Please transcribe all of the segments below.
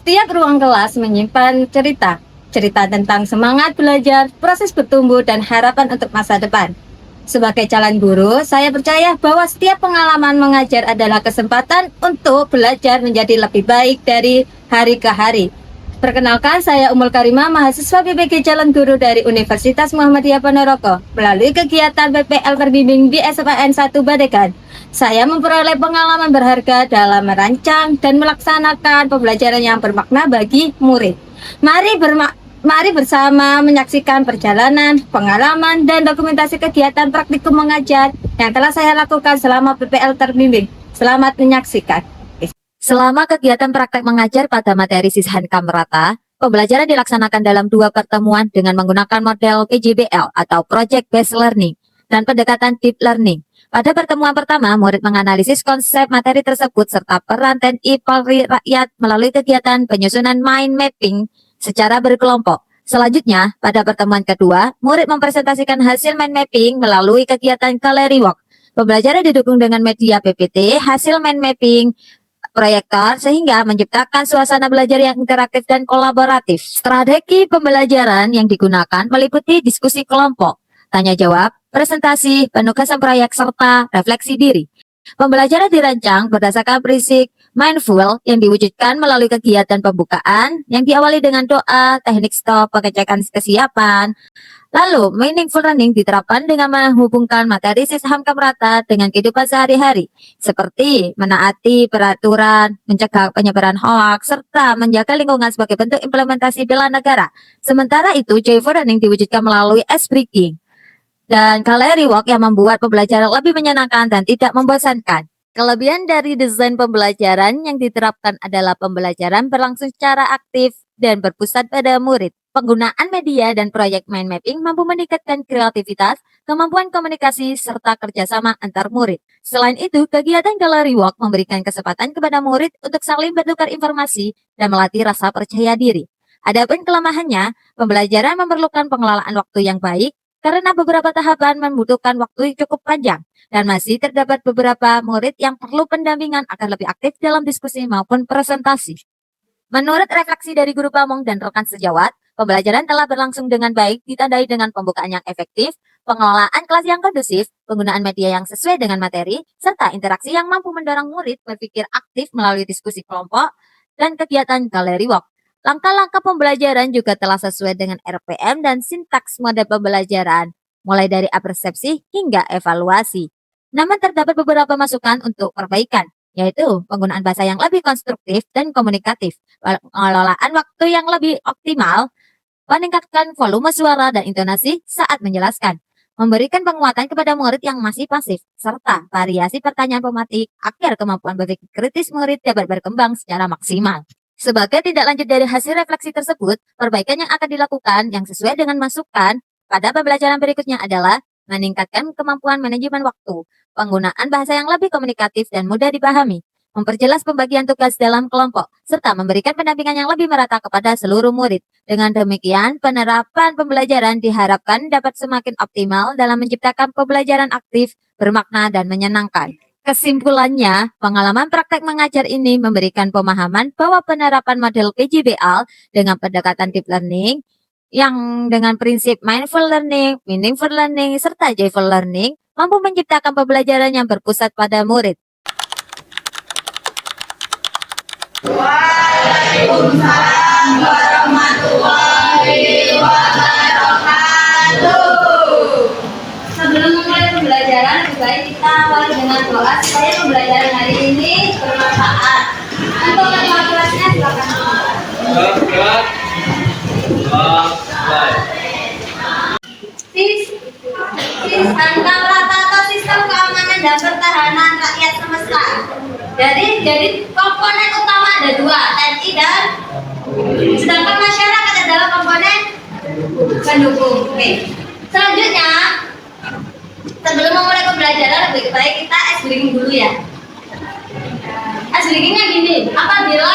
Setiap ruang kelas menyimpan cerita, cerita tentang semangat belajar, proses bertumbuh, dan harapan untuk masa depan. Sebagai calon guru, saya percaya bahwa setiap pengalaman mengajar adalah kesempatan untuk belajar menjadi lebih baik dari hari ke hari. Perkenalkan, saya Umul Karimah, mahasiswa PPG Calon Guru dari Universitas Muhammadiyah Ponorogo. Melalui kegiatan PPL terbimbing di SMAN 1 Badegan, saya memperoleh pengalaman berharga dalam merancang dan melaksanakan pembelajaran yang bermakna bagi murid. Mari bersama menyaksikan perjalanan, pengalaman, dan dokumentasi kegiatan praktikum mengajar yang telah saya lakukan selama PPL terbimbing. Selamat menyaksikan. Selama kegiatan praktek mengajar pada materi Sishankam Merata, pembelajaran dilaksanakan dalam 2 pertemuan dengan menggunakan model PJBL atau Project Based Learning dan pendekatan Deep Learning. Pada pertemuan pertama, murid menganalisis konsep materi tersebut serta peran TNI Polri Rakyat melalui kegiatan penyusunan mind mapping secara berkelompok. Selanjutnya, pada pertemuan kedua, murid mempresentasikan hasil mind mapping melalui kegiatan Gallery Walk. Pembelajaran didukung dengan media PPT, hasil mind mapping, proyektor, sehingga menciptakan suasana belajar yang interaktif dan kolaboratif. Strategi pembelajaran yang digunakan meliputi diskusi kelompok, tanya jawab, presentasi, penugasan proyek, serta refleksi diri. Pembelajaran dirancang berdasarkan prinsip mindful yang diwujudkan melalui kegiatan pembukaan yang diawali dengan doa, teknik stop, pengecekan kesiapan. Lalu, meaningful learning diterapkan dengan menghubungkan materi Sishankam Merata dengan kehidupan sehari-hari, seperti menaati peraturan, mencegah penyebaran hoaks, serta menjaga lingkungan sebagai bentuk implementasi bela negara. Sementara itu, joyful learning diwujudkan melalui ice breaking dan Gallery Walk yang membuat pembelajaran lebih menyenangkan dan tidak membosankan. Kelebihan dari desain pembelajaran yang diterapkan adalah pembelajaran berlangsung secara aktif dan berpusat pada murid. Penggunaan media dan proyek mind mapping mampu meningkatkan kreativitas, kemampuan komunikasi, serta kerjasama antar murid. Selain itu, kegiatan Gallery Walk memberikan kesempatan kepada murid untuk saling bertukar informasi dan melatih rasa percaya diri. Adapun kelemahannya, pembelajaran memerlukan pengelolaan waktu yang baik, karena beberapa tahapan membutuhkan waktu yang cukup panjang, dan masih terdapat beberapa murid yang perlu pendampingan agar lebih aktif dalam diskusi maupun presentasi. Menurut refleksi dari guru pamong dan rekan sejawat, pembelajaran telah berlangsung dengan baik, ditandai dengan pembukaan yang efektif, pengelolaan kelas yang kondusif, penggunaan media yang sesuai dengan materi, serta interaksi yang mampu mendorong murid berpikir aktif melalui diskusi kelompok dan kegiatan Gallery Walk. Langkah-langkah pembelajaran juga telah sesuai dengan RPM dan sintaks mode pembelajaran, mulai dari persepsi hingga evaluasi. Namun terdapat beberapa masukan untuk perbaikan, yaitu penggunaan bahasa yang lebih konstruktif dan komunikatif, pengelolaan waktu yang lebih optimal, meningkatkan volume suara dan intonasi saat menjelaskan, memberikan penguatan kepada murid yang masih pasif, serta variasi pertanyaan pematik agar kemampuan berpikir kritis murid dapat berkembang secara maksimal. Sebagai tindak lanjut dari hasil refleksi tersebut, perbaikan yang akan dilakukan yang sesuai dengan masukan pada pembelajaran berikutnya adalah meningkatkan kemampuan manajemen waktu, penggunaan bahasa yang lebih komunikatif dan mudah dipahami, memperjelas pembagian tugas dalam kelompok, serta memberikan pendampingan yang lebih merata kepada seluruh murid. Dengan demikian, penerapan pembelajaran diharapkan dapat semakin optimal dalam menciptakan pembelajaran aktif, bermakna, dan menyenangkan. Kesimpulannya, pengalaman praktek mengajar ini memberikan pemahaman bahwa penerapan model PJBL dengan pendekatan deep learning yang dengan prinsip mindful learning, meaningful learning, serta joyful learning mampu menciptakan pembelajaran yang berpusat pada murid. Waalaikumsalam warahmatullahi wabarakatuh. Sebelum memulai pembelajaran, lebih baik kita awali dengan doa supaya pembelajaran hari ini bermanfaat. Untuk kelasnya silakan. Sishankam Merata atau sistem keamanan dan pertahanan rakyat semesta. Jadi komponen utama ada 2, TNI dan sedangkan masyarakat adalah komponen pendukung. Oke. Selanjutnya, sebelum memulai pembelajaran lebih baik kita ice breaking dulu ya. Ice breakingnya gini, apabila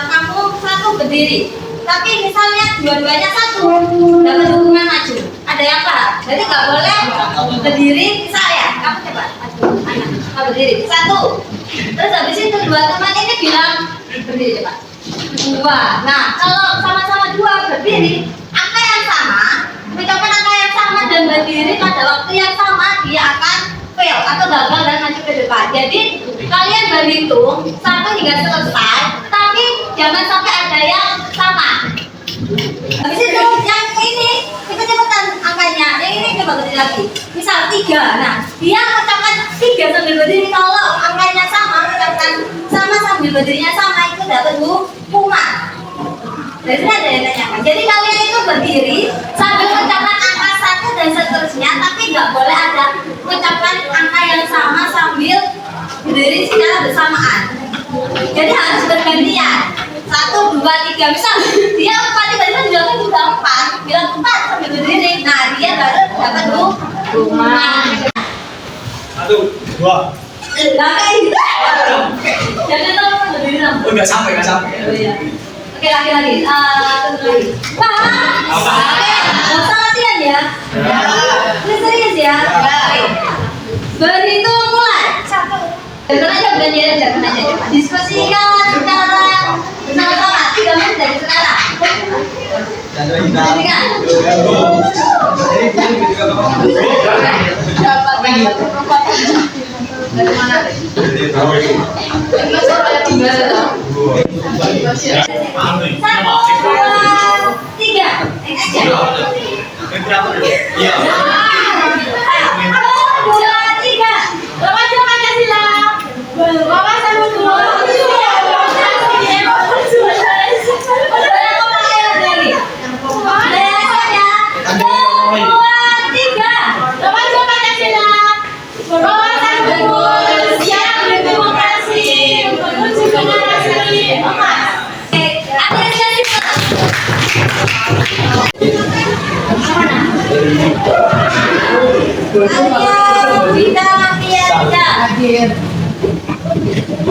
kamu satu berdiri, tapi misalnya dua-duanya satu dapat dukungan maju, ada yang paham? Jadi nggak boleh berdiri, saya kamu coba berdiri satu, terus habis itu dua teman ini bilang berdiri coba dua. Nah, kalau sama-sama dua berdiri, angka yang sama, mengucapkan angka yang sama dan berdiri pada waktu yang sama, dia akan fail atau gagal dan maju ke depan. Jadi kalian berhitung 1 hingga selesai, tapi jangan sampai ada yang sama. Habis itu yang ini cepet-cepetan angkanya, yang ini coba berdiri lagi. Misal 3, nah dia mengucapkan 3 sambil berdiri. Kalau angkanya sama, mengucapkan sama sambil berdirinya sama, itu dapat hukuman. Jadi ada yang tanyakan. Jadi kalian itu berdiri sambil mengucapkan angka 1 dan seterusnya, tapi nggak boleh ada mengucapkan angka yang sama sambil berdiri secara bersamaan. Jadi harus bergantian. 1, 2, 3. Misal dia 4, tiba-tiba bilangnya juga 4, bilang 4 sambil berdiri. Nah dia baru dapat hukuman. 1, 2. Nah kayak gitu. Jangan terus berdiri. Oh, nggak sampai. Oh, iya. Oke, lagi. Tunggu lagi. Paham? Nggak usah latihan ya. Ini serius ya. Berhitung mulai. 1. Jangan aja. Diskusikan secara sama-sama. 3 menit dari sekarang. Diskusikan. Dari mana?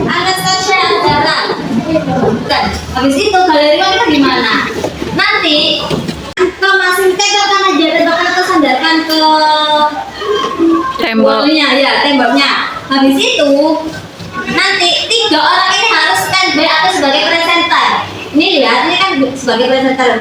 Anastasia Andara. Bukan. Habis itu galeri kita di mana? Nanti ke masing tegakkan aja, tegakkan atau sandarkan ke temboknya, ya temboknya. Habis itu nanti 3 orang ini harus standby atau sebagai presenter. Ini lihat, ini kan sebagai presenter.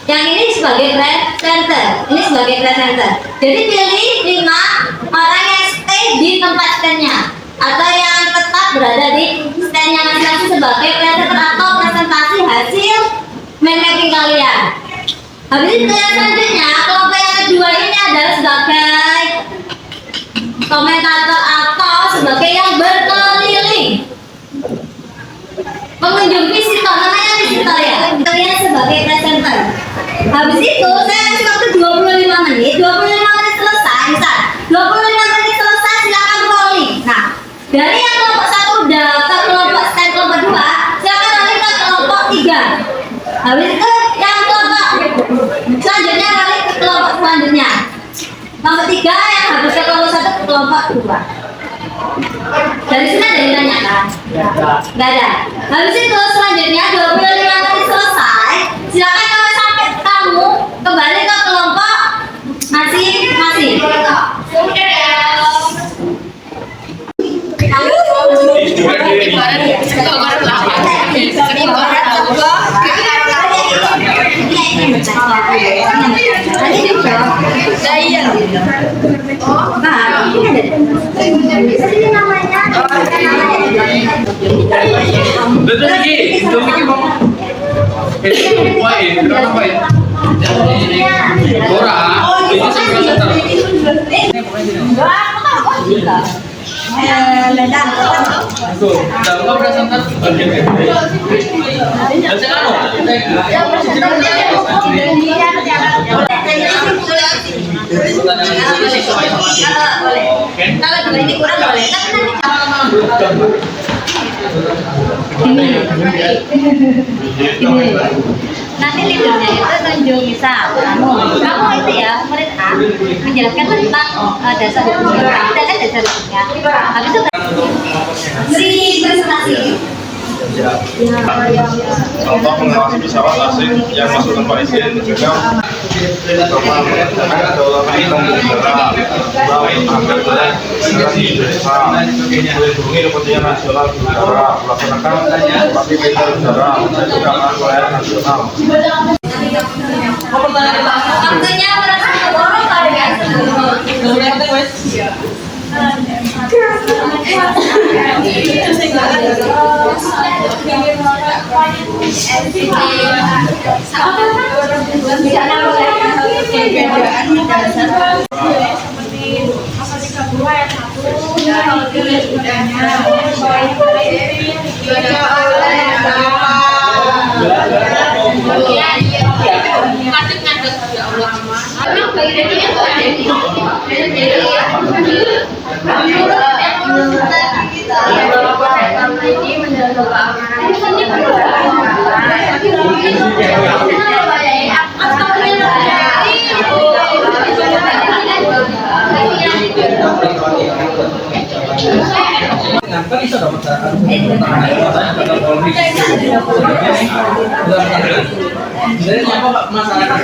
Yang ini sebagai presenter, ini sebagai presenter. Jadi pilih 5 orang yang stay di tempat standnya atau yang tetap berada di standnya masing-masing sebagai presenter atau presentasi hasil mind mapping kalian. Habis itu yang selanjutnya, kelompok yang kedua ini adalah sebagai komentator atau sebagai yang berkeliling. Pengunjung visitor, namanya visitor ya. Kalian sebagai presenter. Habis itu saya kasih waktu 25 menit. 25 menit selesai, misal 25 menit selesai silakan rolling. Nah, dari yang kelompok 1 udah ke kelompok stand kelompok 2, silakan rolling ke kelompok 3. Habis itu yang kelompok selanjutnya rolling ke kelompok selanjutnya. Kelompok 3 yang habis ke kelompok 1 ke kelompok 2. Dari sini ada yang tanyakan? Nggak ada. Habis itu selanjutnya 25 menit selesai, silakan kalau sampai kamu kembali ke kelompok masing-masing. Kalau dua ini kurang boleh, nanti leadernya itu tunjuk misal kamu itu ya murid A menjelaskan tentang dasar hukumnya, dasar hukumnya. Habis itu beri presentasi. Contoh mengawasi pesawat asing yang masuk tanpa izin, mencegah sama mengerjakan kedaulatan negara, agar di Indonesia melindungi kepentingan nasional negara, melaksanakan operasi militer negara, keamanan wilayah nasional. Waktunya merasa borong kali ya. Jadi apa masyarakat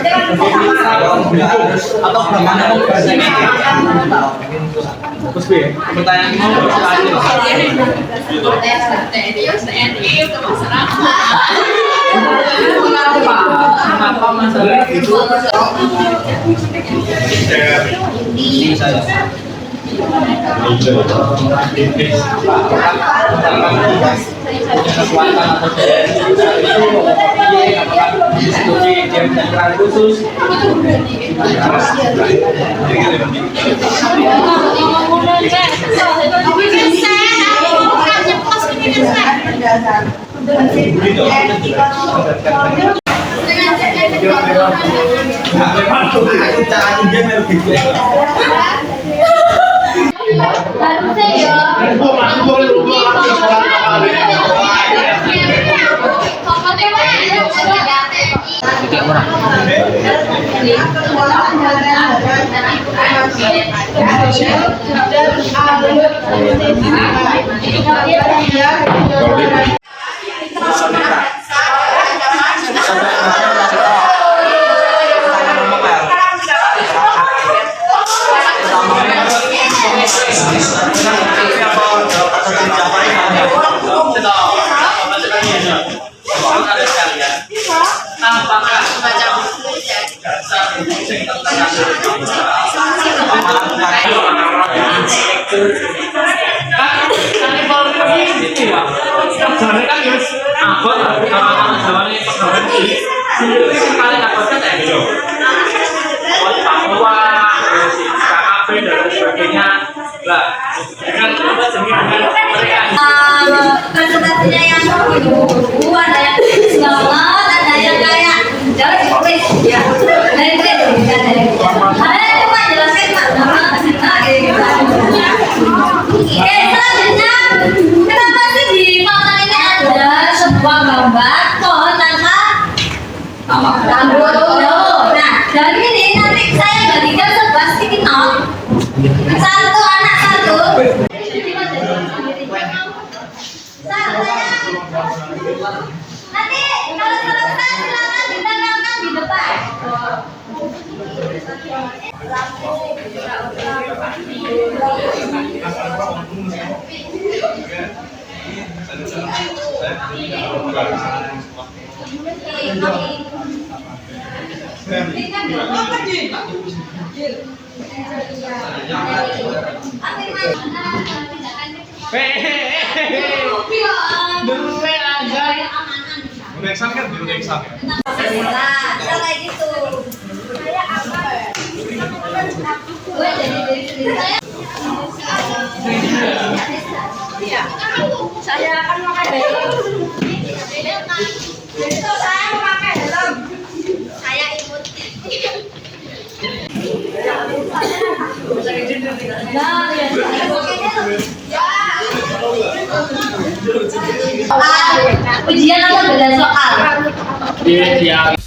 atau bagaimana Mas B, pertanyaan kenapa masyarakat itu kekuatan atau diskusi jam khusus presentasinya yang buku ada yang semangat, ada yang kayak jauh ya, dari itu ada yang cuma jelasin selanjutnya kenapa sih di papan ini ada sebuah gambar pohon tanpa rambut? Nah dari ini nanti saya bagikan sebuah sticky note, satu anak satu. Nanti kalau selesai silakan ditempelkan di depan. Udah exam kan? Udah exam ya? Nah, bisa kayak gitu. Saya apa ya? Gue jadi diri sendiri. Iya. Saya akan pakai helm. Itu saya pakai helm. Saya ikut. Nah, ya. Ujian atau beda soal? Iya.